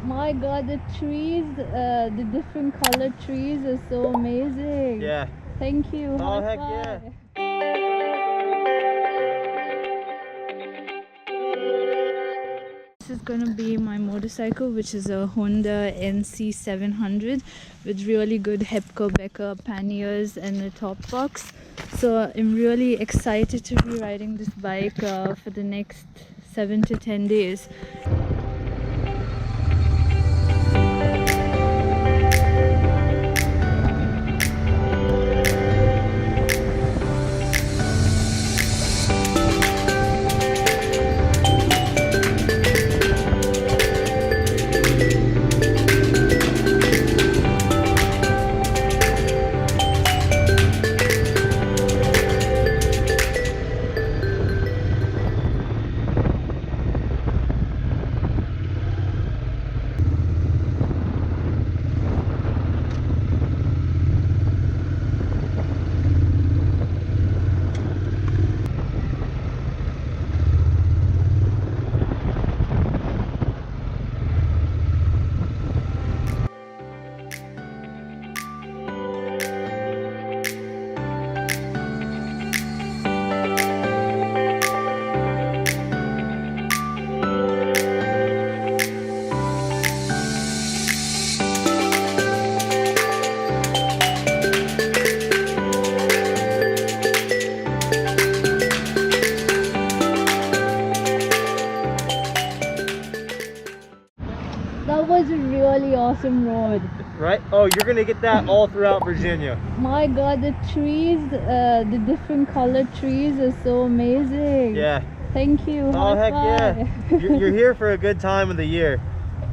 My god, the trees, the different colored trees are so amazing. Yeah. Thank you. Oh, High heck five. yeah. This is going to be my motorcycle, which is a Honda NC700 with really good Hepco panniers and a top box. So I'm really excited to be riding this bike for the next 7 to 10 days. That was a really awesome road. Right? Oh, you're gonna get that all throughout Virginia. My god, the trees, the different colored trees are so amazing. Yeah. Thank you. Oh, High heck five. yeah. You're here for a good time of the year.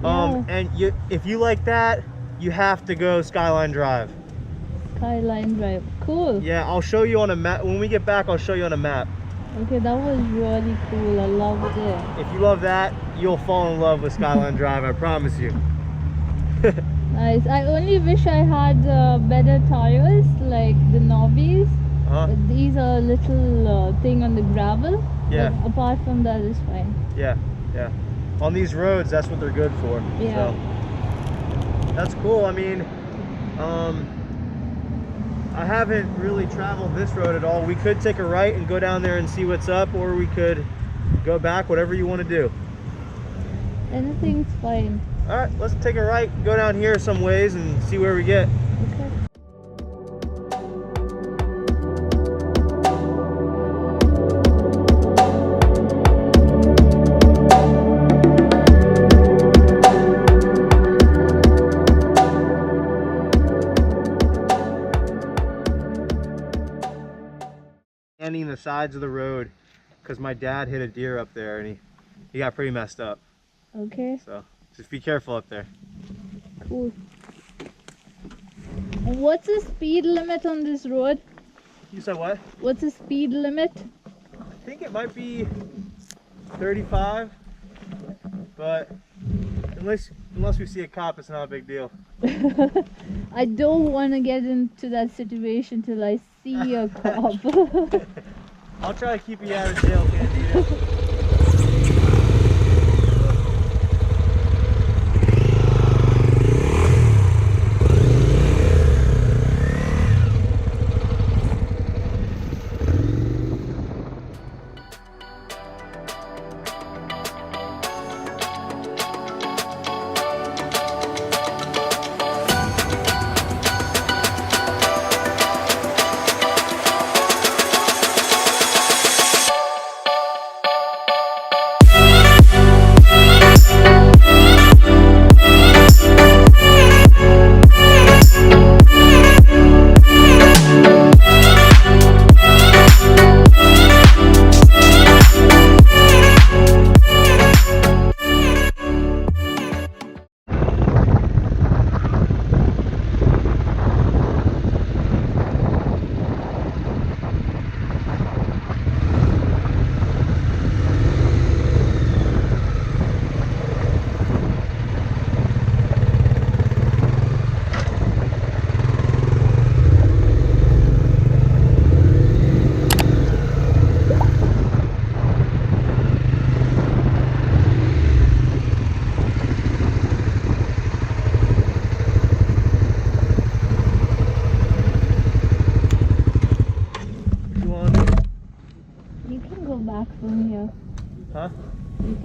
Yeah. And if you like that, you have to go Skyline Drive. Skyline Drive. Cool. Yeah, I'll show you on a map. When we get back, I'll show you on a map. Okay, that was really cool. I loved it. If you love that, you'll fall in love with Skyline Drive, I promise you. Nice. I only wish I had better tires like the Nobbies. But these are a little thing on the gravel. Yeah. But apart from that, it's fine. Yeah, yeah. On these roads, that's what they're good for. Yeah. So, that's cool. I mean, I haven't really traveled this road at all. We could take a right and go down there and see what's up, or we could go back, whatever you want to do. Anything's fine. All right, let's take a right, go down here some ways and see where we get. Okay. Standing the sides of the road because my dad hit a deer up there and he got pretty messed up. Okay. So just be careful up there. Cool. What's the speed limit on this road? You said what? What's the speed limit? I think it might be 35, but unless we see a cop, it's not a big deal. I don't want to get into that situation till I see a cop. I'll try to keep you out of jail, Candida.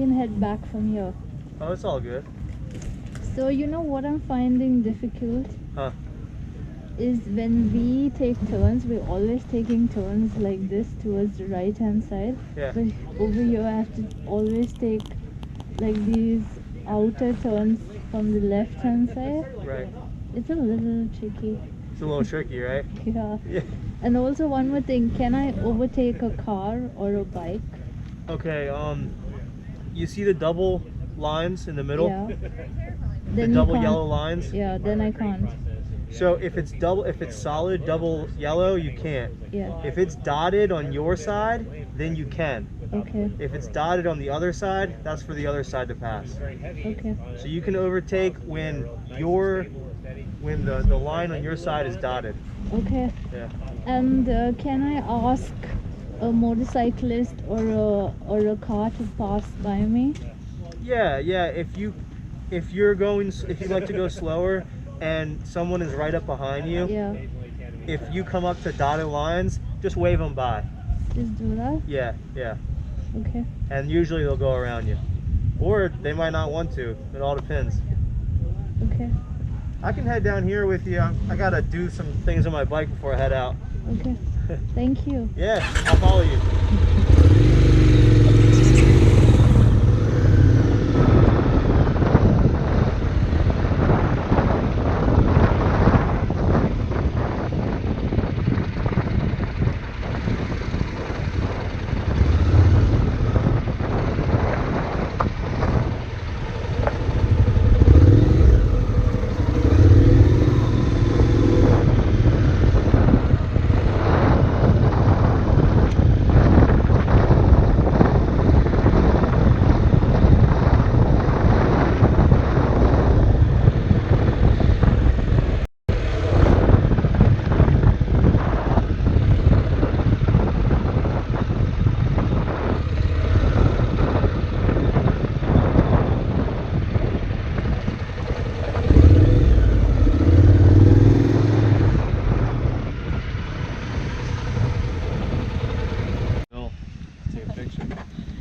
even head back from here. Oh, it's all good. So you know what I'm finding difficult? Huh. Is when we take turns, we're always taking turns like this towards the right hand side. Yeah. But over here I have to always take like these outer turns from the left hand side. Right. It's a little tricky. It's a little tricky, right? Yeah. Yeah. And also one more thing, can I overtake a car or a bike? Okay, you see the double lines in the middle? Yeah. The Then you double can't- yellow lines? Yeah, then I can't. So if it's solid double yellow, you can't. Yeah. If it's dotted on your side, then you can. Okay. If it's dotted on the other side, that's for the other side to pass. Okay. So you can overtake when the line on your side is dotted. Okay. Yeah. And can I ask a motorcyclist or a car to pass by me? Yeah. If you like to go slower and someone is right up behind you, Yeah. if you come up to dotted lines, just wave them by. Just do that? Yeah. Okay. And usually they'll go around you. Or they might not want to. It all depends. Okay. I can head down here with you. I gotta do some things on my bike before I head out. Okay. Thank you. Yeah, I'll follow you.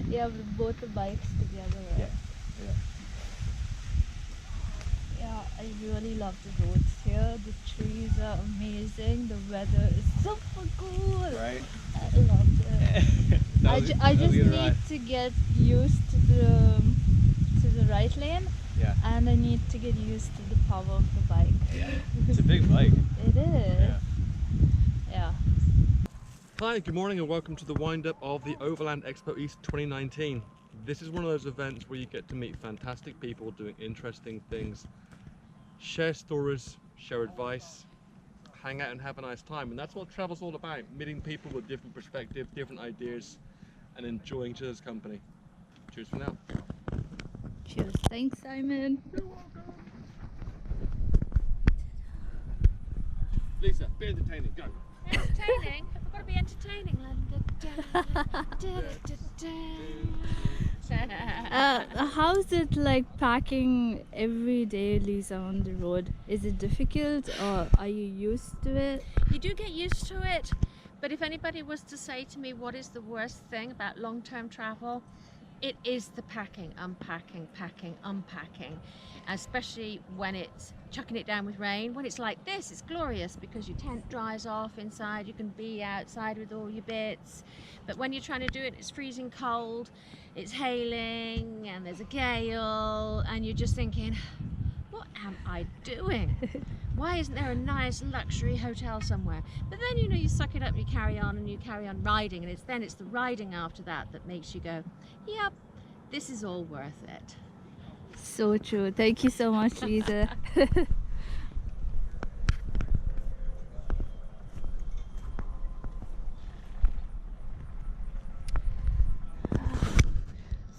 Yeah, with both the bikes together, right? Yeah, I really love the roads here. The trees are amazing. The weather is super cool. Right? I love it. I just need to get used to the right lane. Yeah. And I need to get used to the power of the bike. Yeah. It's a big bike. It is. Yeah. Hi, good morning and welcome to the wind-up of the Overland Expo East 2019. This is one of those events where you get to meet fantastic people doing interesting things, share stories, share advice, hang out and have a nice time. And that's what travel's all about, meeting people with different perspectives, different ideas, and enjoying each other's company. Cheers for now. Cheers. Thanks, Simon. You're welcome. Lisa, be entertaining, go. Entertaining? I've got to be entertaining. How's it like packing every day, Lisa, on the road? Is it difficult or are you used to it? You do get used to it, but if anybody was to say to me what is the worst thing about long-term travel, it is the packing, unpacking, packing, unpacking, especially when it's chucking it down with rain. When it's like this, it's glorious because your tent dries off inside, you can be outside with all your bits. But when you're trying to do it, it's freezing cold, it's hailing, and there's a gale, and you're just thinking, what am I doing? Why isn't there a nice luxury hotel somewhere? But then, you know, you suck it up, you carry on, and you carry on riding, and it's the riding after that that makes you go, yep, this is all worth it. So true. Thank you so much, Lisa.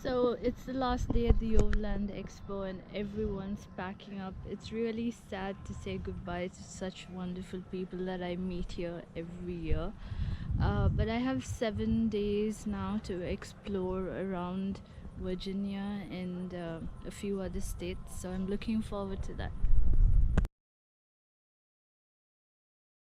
So it's the last day at the Overland Expo and everyone's packing up. It's really sad to say goodbye to such wonderful people that I meet here every year. But I have 7 days now to explore around Virginia and a few other states, so I'm looking forward to that.